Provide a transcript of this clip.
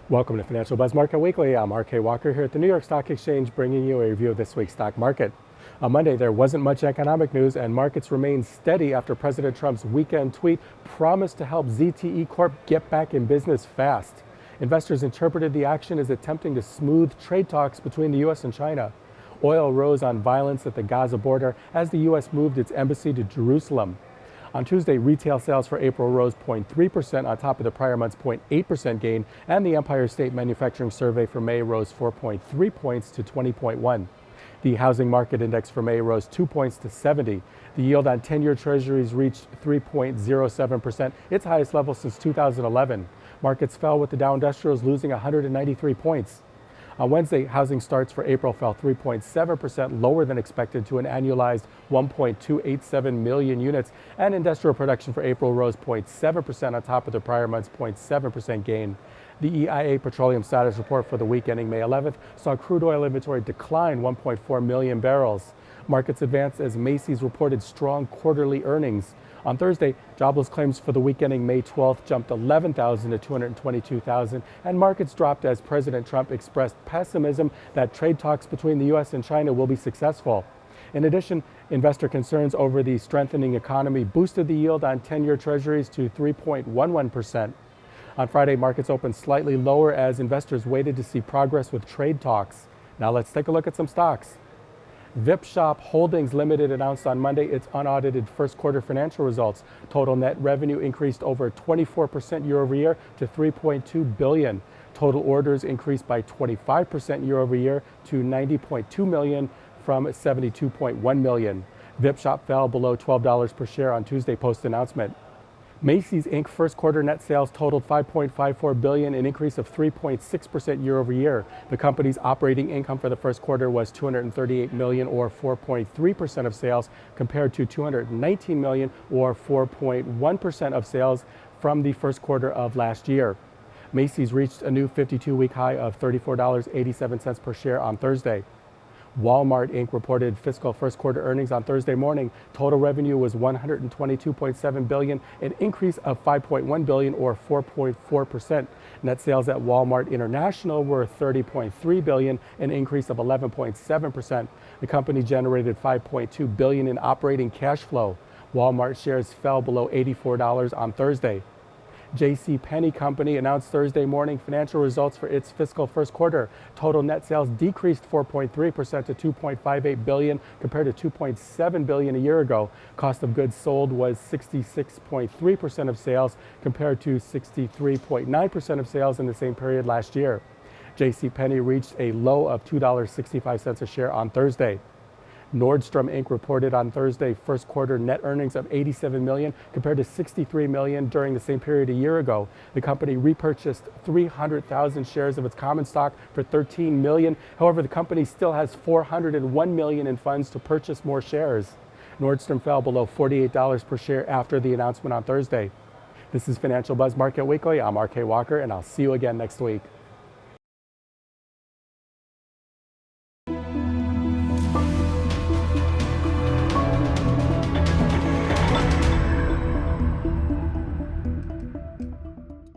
Welcome to Financial Buzz Market Weekly. I'm RK Walker here at the New York Stock Exchange, bringing you a review of this week's stock market. On Monday, there wasn't much economic news, and markets remained steady after President Trump's weekend tweet promised to help ZTE Corp get back in business fast. Investors interpreted the action as attempting to smooth trade talks between the U.S. and China. Oil rose on violence at the Gaza border as the U.S. moved its embassy to Jerusalem. On Tuesday, retail sales for April rose 0.3% on top of the prior month's 0.8% gain, and the Empire State Manufacturing Survey for May rose 4.3 points to 20.1. The housing market index for May rose 2 points to 70. The yield on 10-year Treasuries reached 3.07%, its highest level since 2011. Markets fell with the Dow Industrials losing 193 points. On Wednesday, housing starts for April fell 3.7% lower than expected to an annualized 1.287 million units, and industrial production for April rose 0.7% on top of the prior month's 0.7% gain. The EIA petroleum status report for the week ending May 11th saw crude oil inventory decline 1.4 million barrels. Markets advanced as Macy's reported strong quarterly earnings. On Thursday, jobless claims for the week ending May 12th jumped 11,000 to 222,000, and markets dropped as President Trump expressed pessimism that trade talks between the U.S. and China will be successful. In addition, investor concerns over the strengthening economy boosted the yield on 10-year Treasuries to 3.11%. On Friday, markets opened slightly lower as investors waited to see progress with trade talks. Now let's take a look at some stocks. VIP Shop Holdings Limited announced on Monday its unaudited first quarter financial results. Total net revenue increased over 24% year over year to $3.2 billion. Total orders increased by 25% year over year to 90.2 million from 72.1 million. VIP Shop fell below $12 per share on Tuesday post-announcement. Macy's Inc. first quarter net sales totaled $5.54 billion, an increase of 3.6% year over year. The company's operating income for the first quarter was $238 million, or 4.3% of sales, compared to $219 million, or 4.1% of sales from the first quarter of last year. Macy's reached a new 52-week high of $34.87 per share on Thursday. Walmart Inc. reported fiscal first quarter earnings on Thursday morning. Total revenue was $122.7 billion, an increase of $5.1 billion, or 4.4%. Net sales at Walmart International were $30.3 billion, an increase of 11.7%. The company generated $5.2 billion in operating cash flow. Walmart shares fell below $84 on Thursday. JCPenney Company announced Thursday morning financial results for its fiscal first quarter. Total net sales decreased 4.3% to $2.58 billion compared to $2.7 billion a year ago. Cost of goods sold was 66.3% of sales compared to 63.9% of sales in the same period last year. JCPenney reached a low of $2.65 a share on Thursday. Nordstrom Inc. reported on Thursday first quarter net earnings of $87 million compared to $63 million during the same period a year ago. The company repurchased 300,000 shares of its common stock for $13 million. However, the company still has $401 million in funds to purchase more shares. Nordstrom fell below $48 per share after the announcement on Thursday. This is Financial Buzz Market Weekly. I'm RK Walker, and I'll see you again next week.